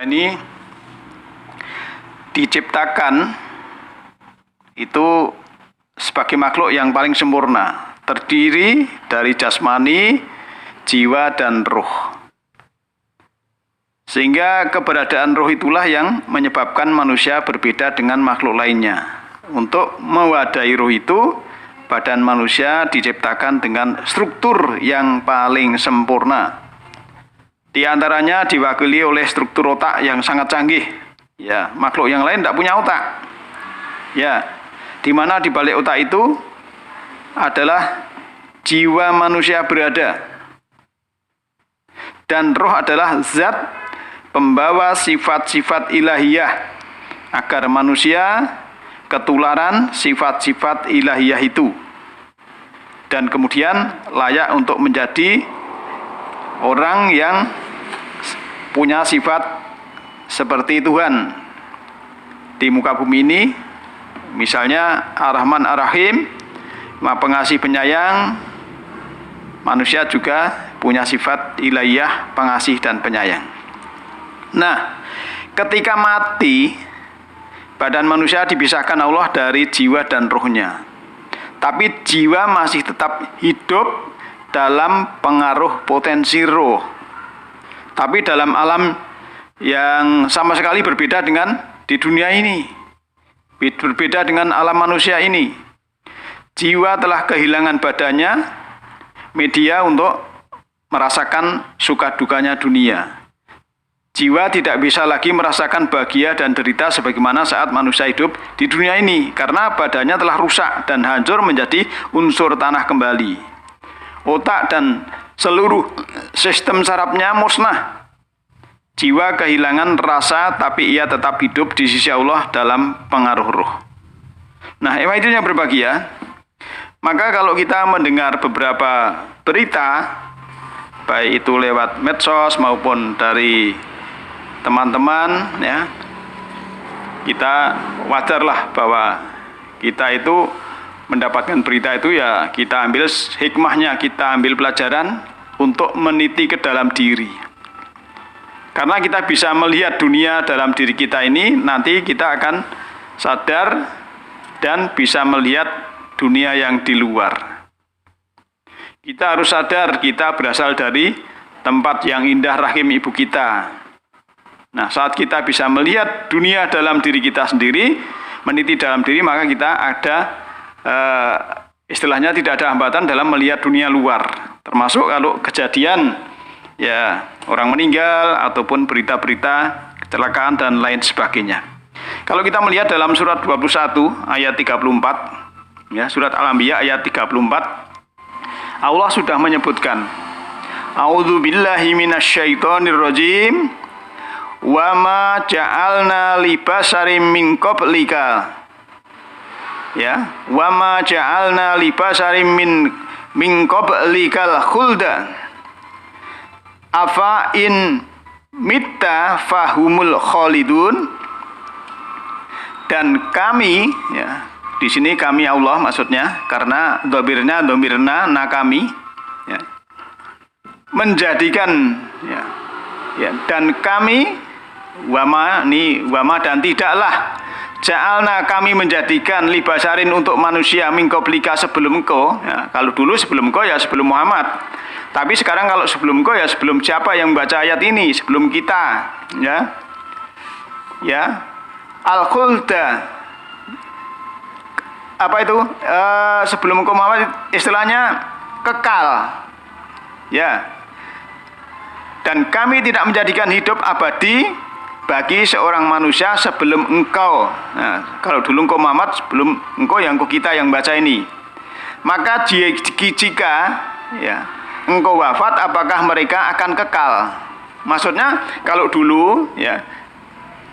Ini diciptakan itu sebagai makhluk yang paling sempurna, terdiri dari jasmani, jiwa, dan ruh. Sehingga keberadaan ruh itulah yang menyebabkan manusia berbeda dengan makhluk lainnya. Untuk mewadahi ruh itu, badan manusia diciptakan dengan struktur yang paling sempurna. Di antaranya diwakili oleh struktur otak yang sangat canggih. Ya, makhluk yang lain tidak punya otak. Ya, di mana di balik otak itu adalah jiwa manusia berada. Dan roh adalah zat pembawa sifat-sifat ilahiyah agar manusia ketularan sifat-sifat ilahiyah itu. Dan kemudian layak untuk menjadi orang yang punya sifat seperti Tuhan di muka bumi ini, misalnya Ar-Rahman Ar-Rahim, Maha Pengasih Penyayang. Manusia juga punya sifat ilahiyah, pengasih dan penyayang. Nah, ketika mati, badan manusia dipisahkan Allah dari jiwa dan rohnya. Tapi jiwa masih tetap hidup dalam pengaruh potensi roh. Tapi dalam alam yang sama sekali berbeda dengan di dunia ini. Berbeda dengan alam manusia ini. Jiwa telah kehilangan badannya, media untuk merasakan suka dukanya dunia. Jiwa tidak bisa lagi merasakan bahagia dan derita sebagaimana saat manusia hidup di dunia ini. Karena badannya telah rusak dan hancur menjadi unsur tanah kembali. Otak dan seluruh sistem sarafnya musnah. Jiwa kehilangan rasa, tapi ia tetap hidup di sisi Allah dalam pengaruh roh. Nah, itu yang berbahagia. Maka kalau kita mendengar beberapa berita, baik itu lewat medsos maupun dari teman-teman, ya, kita wajarlah bahwa kita itu mendapatkan berita itu, ya kita ambil hikmahnya, kita ambil pelajaran untuk meniti ke dalam diri. Karena kita bisa melihat dunia dalam diri kita ini, nanti kita akan sadar dan bisa melihat dunia yang di luar. Kita harus sadar kita berasal dari tempat yang indah rahim ibu kita. Nah, saat kita bisa melihat dunia dalam diri kita sendiri, meniti dalam diri, maka kita ada istilahnya tidak ada hambatan dalam melihat dunia luar, termasuk kalau kejadian ya orang meninggal ataupun berita-berita kecelakaan dan lain sebagainya. Kalau kita melihat dalam surat 21 ayat 34, ya, surat Al-Anbiya ayat 34, Allah sudah menyebutkan, A'udzubillahi minasyaitonirrajim, wa ma ja'alna libasarim min qablika. Ya, wa ma ja'alna libasarim min qablikal khulda afa in mitta fahumul khalidun. Dan kami, ya, di sini kami Allah maksudnya, karena domirna na kami, ya, menjadikan, ya, dan kami wama dan tidaklah ja'alna kami menjadikan libasarin untuk manusia min qablika sebelum engkau, ya, kalau dulu sebelum engkau ya sebelum Muhammad, tapi sekarang kalau sebelum engkau ya sebelum siapa yang membaca ayat ini, sebelum kita, ya al-khulda, apa itu, sebelum engkau Muhammad istilahnya kekal, ya, dan kami tidak menjadikan hidup abadi bagi seorang manusia sebelum engkau. Nah, kalau dulu engkau Muhammad, sebelum engkau yang engkau kita yang baca ini. Maka jika ya engkau wafat, apakah mereka akan kekal? Maksudnya kalau dulu, ya,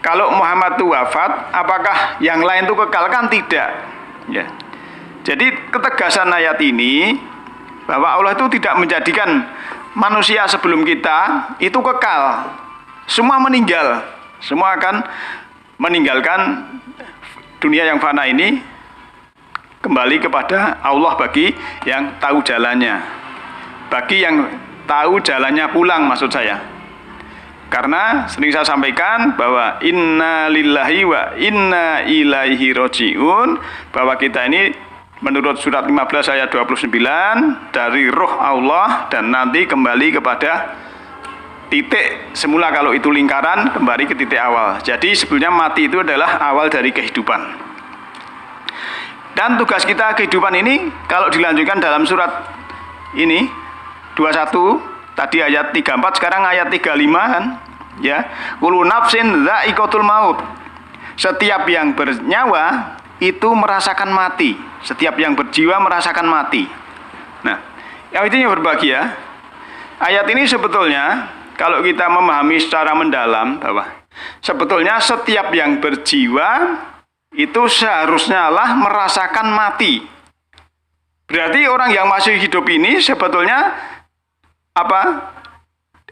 kalau Muhammad itu wafat, apakah yang lain itu kekal? Kan tidak. Ya. Jadi ketegasan ayat ini bahwa Allah itu tidak menjadikan manusia sebelum kita itu kekal. Semua meninggal. Semua akan meninggalkan dunia yang fana ini, kembali kepada Allah bagi yang tahu jalannya. Bagi yang tahu jalannya pulang, maksud saya. Karena sering saya sampaikan bahwa inna lillahi wa inna ilaihi roji'un, bahwa kita ini menurut surat 15 ayat 29 dari roh Allah dan nanti kembali kepada titik semula. Kalau itu lingkaran, kembali ke titik awal. Jadi sebenarnya mati itu adalah awal dari kehidupan. Dan tugas kita kehidupan ini kalau dilanjutkan dalam surat ini 21 tadi ayat 34, sekarang ayat 35 kan, ya. Kullu nafsin dha'iqatul maut. Setiap yang bernyawa itu merasakan mati. Setiap yang berjiwa merasakan mati. Nah, yang itu yang berbahagia. Ayat ini sebetulnya kalau kita memahami secara mendalam bahwa sebetulnya setiap yang berjiwa itu seharusnya lah merasakan mati. Berarti orang yang masih hidup ini sebetulnya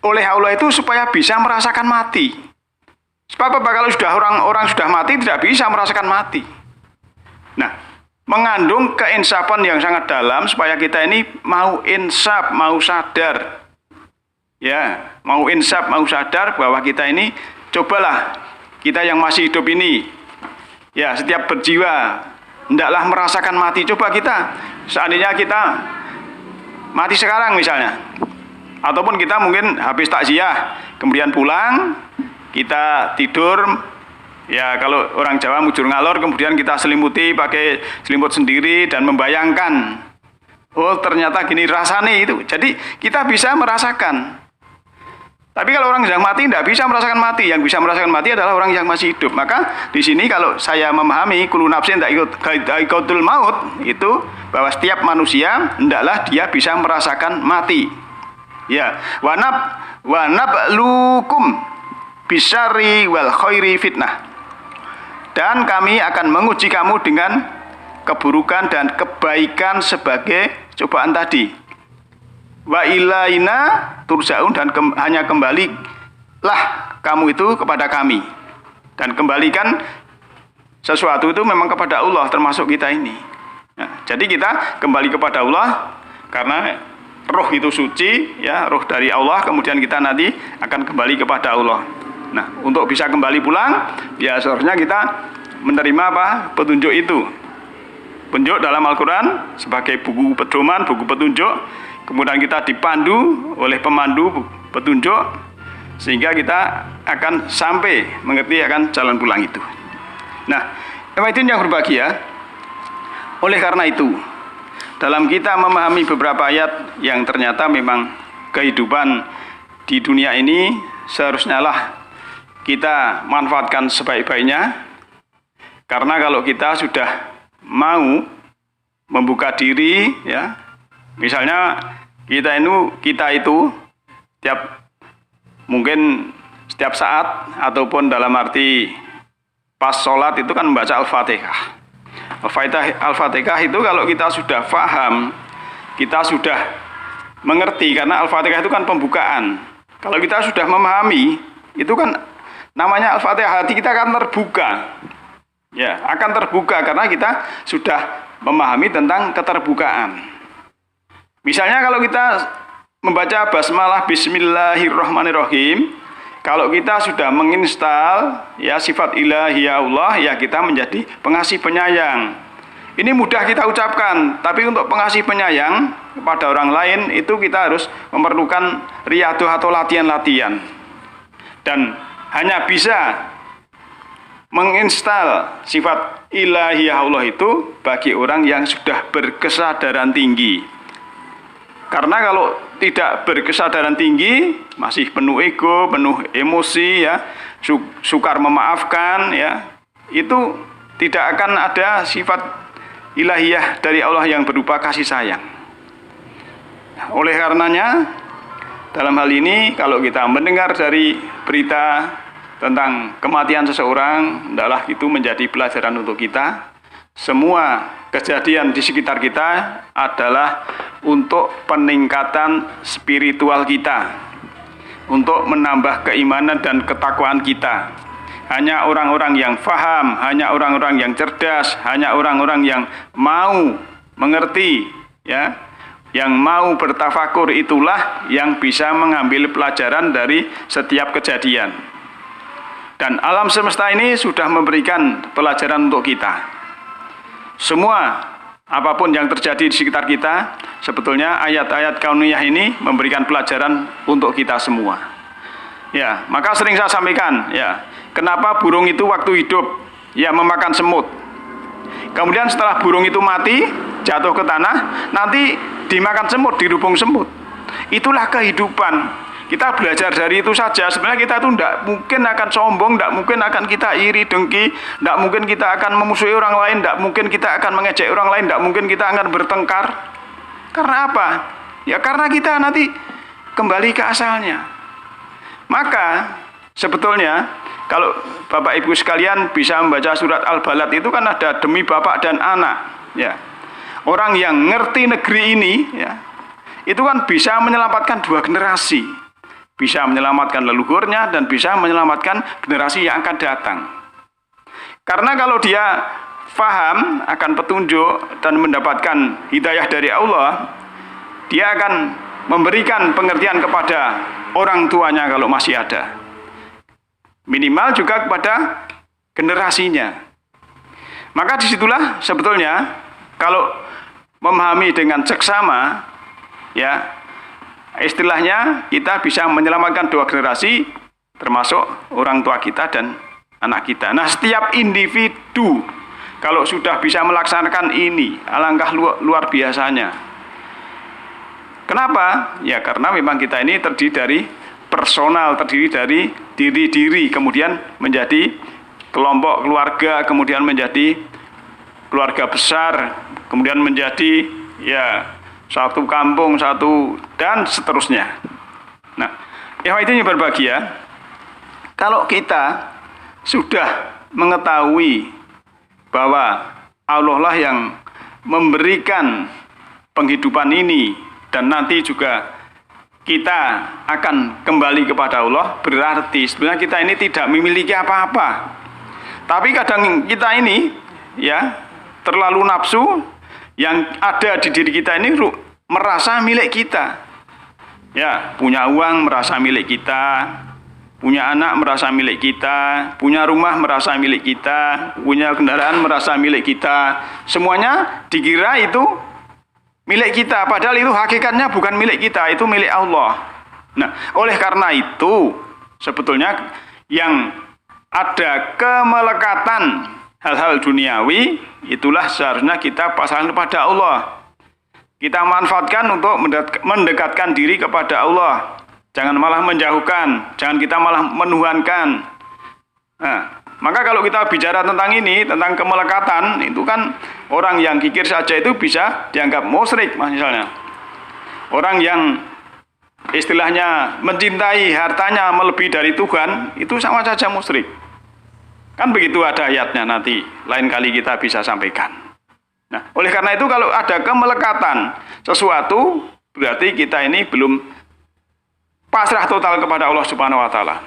oleh Allah itu supaya bisa merasakan mati. Sebab apa? Kalau sudah orang sudah mati tidak bisa merasakan mati. Nah, mengandung keinsafan yang sangat dalam supaya kita ini mau insaf, mau sadar. Ya, mau insaf, mau sadar bahwa kita ini cobalah kita yang masih hidup ini, ya, setiap berjiwa hendaklah merasakan mati. Coba kita, seandainya kita mati sekarang misalnya, ataupun kita mungkin habis takziah, kemudian pulang, kita tidur, ya kalau orang Jawa mujur ngalor, kemudian kita selimuti pakai selimut sendiri dan membayangkan, oh ternyata gini rasanya itu. Jadi kita bisa merasakan. Tapi kalau orang yang mati tidak bisa merasakan mati. Yang bisa merasakan mati adalah orang yang masih hidup. Maka di sini kalau saya memahami kullu nafsin dha'iqatul maut itu bahwa setiap manusia hendaklah dia bisa merasakan mati. Ya, wa nabluukum bisyarri wal khairi fitnah. Dan kami akan menguji kamu dengan keburukan dan kebaikan sebagai cobaan tadi. Wa ilaina turja'un, dan hanya kembalilah kamu itu kepada kami. Dan kembalikan sesuatu itu memang kepada Allah, termasuk kita ini. Nah, jadi kita kembali kepada Allah karena roh itu suci, ya, roh dari Allah, kemudian kita nanti akan kembali kepada Allah. Nah, untuk bisa kembali pulang, ya seharusnya kita menerima petunjuk itu. Petunjuk dalam Al-Quran sebagai buku pedoman, buku petunjuk, kemudian kita dipandu oleh pemandu petunjuk, sehingga kita akan sampai mengerti akan jalan pulang itu. Nah, itu yang berbahagia. Oleh karena itu, dalam kita memahami beberapa ayat yang ternyata memang kehidupan di dunia ini seharusnya lah kita manfaatkan sebaik-baiknya. Karena kalau kita sudah mau membuka diri, ya, misalnya kita itu mungkin setiap saat ataupun dalam arti pas sholat itu kan membaca Al-Fatihah. Al-Fatihah itu kalau kita sudah paham, kita sudah mengerti, karena Al-Fatihah itu kan pembukaan. Kalau kita sudah memahami, itu kan namanya Al-Fatihah, hati kita akan terbuka. Ya, akan terbuka karena kita sudah memahami tentang keterbukaan. Misalnya kalau kita membaca basmalah bismillahirrahmanirrahim, kalau kita sudah menginstal ya sifat ilahiyah Allah, ya kita menjadi pengasih penyayang. Ini mudah kita ucapkan, tapi untuk pengasih penyayang kepada orang lain itu kita harus memerlukan riyadhah atau latihan-latihan. Dan hanya bisa menginstal sifat ilahiyah Allah itu bagi orang yang sudah berkesadaran tinggi. Karena kalau tidak berkesadaran tinggi, masih penuh ego, penuh emosi, ya, sukar memaafkan, ya, itu tidak akan ada sifat ilahiyah dari Allah yang berupa kasih sayang. Oleh karenanya, dalam hal ini kalau kita mendengar dari berita tentang kematian seseorang, hendaklah itu menjadi pelajaran untuk kita. Semua kejadian di sekitar kita adalah untuk peningkatan spiritual kita, untuk menambah keimanan dan ketakwaan kita. Hanya orang-orang yang faham, hanya orang-orang yang cerdas, hanya orang-orang yang mau mengerti, ya, yang mau bertafakur itulah yang bisa mengambil pelajaran dari setiap kejadian. Dan alam semesta ini sudah memberikan pelajaran untuk kita. Semua apapun yang terjadi di sekitar kita, sebetulnya ayat-ayat kauniyah ini memberikan pelajaran untuk kita semua. Ya, maka sering saya sampaikan, ya, kenapa burung itu waktu hidup ya memakan semut. Kemudian setelah burung itu mati, jatuh ke tanah, nanti dimakan semut, dirubung semut. Itulah kehidupan. Kita belajar dari itu saja. Sebenarnya kita itu tidak mungkin akan sombong, tidak mungkin akan kita iri, dengki, tidak mungkin kita akan memusuhi orang lain, tidak mungkin kita akan mengejek orang lain, tidak mungkin kita akan bertengkar. Karena apa? Ya karena kita nanti kembali ke asalnya. Maka sebetulnya kalau Bapak Ibu sekalian bisa membaca surat Al-Balad itu kan ada demi bapak dan anak. Ya. Orang yang ngerti negeri ini, ya, itu kan bisa menyelamatkan dua generasi. Bisa menyelamatkan leluhurnya dan bisa menyelamatkan generasi yang akan datang. Karena kalau dia faham akan petunjuk dan mendapatkan hidayah dari Allah, dia akan memberikan pengertian kepada orang tuanya kalau masih ada. Minimal juga kepada generasinya. Maka disitulah sebetulnya kalau memahami dengan seksama, ya, istilahnya kita bisa menyelamatkan dua generasi, termasuk orang tua kita dan anak kita. Nah, setiap individu kalau sudah bisa melaksanakan ini, alangkah luar biasanya. Kenapa? Ya karena memang kita ini terdiri dari personal, terdiri dari diri-diri, kemudian menjadi kelompok keluarga, kemudian menjadi keluarga besar, kemudian menjadi ya satu kampung, satu, dan seterusnya. Nah, yang itu berbahagia, kalau kita sudah mengetahui bahwa Allah lah yang memberikan penghidupan ini, dan nanti juga kita akan kembali kepada Allah, berarti sebenarnya kita ini tidak memiliki apa-apa. Tapi kadang kita ini, ya, terlalu nafsu, yang ada di diri kita ini merasa milik kita. Ya, punya uang merasa milik kita, punya anak merasa milik kita, punya rumah merasa milik kita, punya kendaraan merasa milik kita. Semuanya dikira itu milik kita, padahal itu hakikatnya bukan milik kita, itu milik Allah. Nah, oleh karena itu sebetulnya yang ada kemelekatan hal-hal duniawi, itulah seharusnya kita pasrahkan kepada Allah. Kita manfaatkan untuk mendekatkan diri kepada Allah. Jangan malah menjauhkan, jangan kita malah menuhankan. Nah, maka kalau kita bicara tentang ini, tentang kemelekatan, itu kan orang yang kikir saja itu bisa dianggap musyrik, misalnya. Orang yang istilahnya mencintai hartanya melebihi dari Tuhan, itu sama saja musyrik. Kan begitu ada ayatnya, nanti lain kali kita bisa sampaikan. Nah, oleh karena itu kalau ada kemelekatan sesuatu, berarti kita ini belum pasrah total kepada Allah Subhanahu wa taala.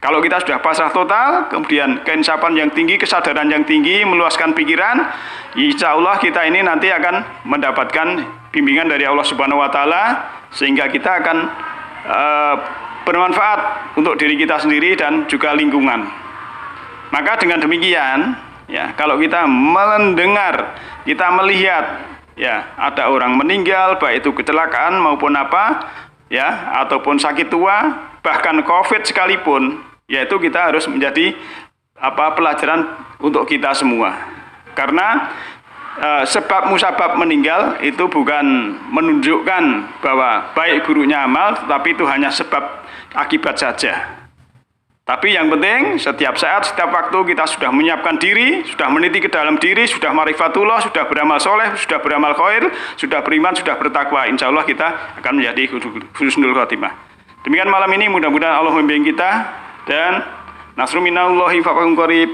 Kalau kita sudah pasrah total, kemudian keinsapan yang tinggi, kesadaran yang tinggi, meluaskan pikiran, insya Allah kita ini nanti akan mendapatkan bimbingan dari Allah Subhanahu wa taala, sehingga kita akan bermanfaat untuk diri kita sendiri dan juga lingkungan. Maka dengan demikian, ya, kalau kita mendengar, kita melihat, ya, ada orang meninggal, baik itu kecelakaan maupun apa, ya, ataupun sakit tua, bahkan COVID sekalipun, yaitu kita harus menjadi pelajaran untuk kita semua. Karena sebab musabab meninggal itu bukan menunjukkan bahwa baik buruknya amal, tetapi itu hanya sebab akibat saja. Tapi yang penting setiap saat, setiap waktu kita sudah menyiapkan diri, sudah meniti ke dalam diri, sudah marifatullah, sudah beramal soleh, sudah beramal khair, sudah beriman, sudah bertakwa. Insya Allah kita akan menjadi husnul khotimah. Demikian malam ini, mudah-mudahan Allah membimbing kita, dan nasrun minallahi wa fathun qarib.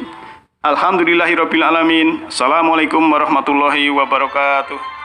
Alhamdulillahirabbil alamin. Assalamualaikum warahmatullahi wabarakatuh.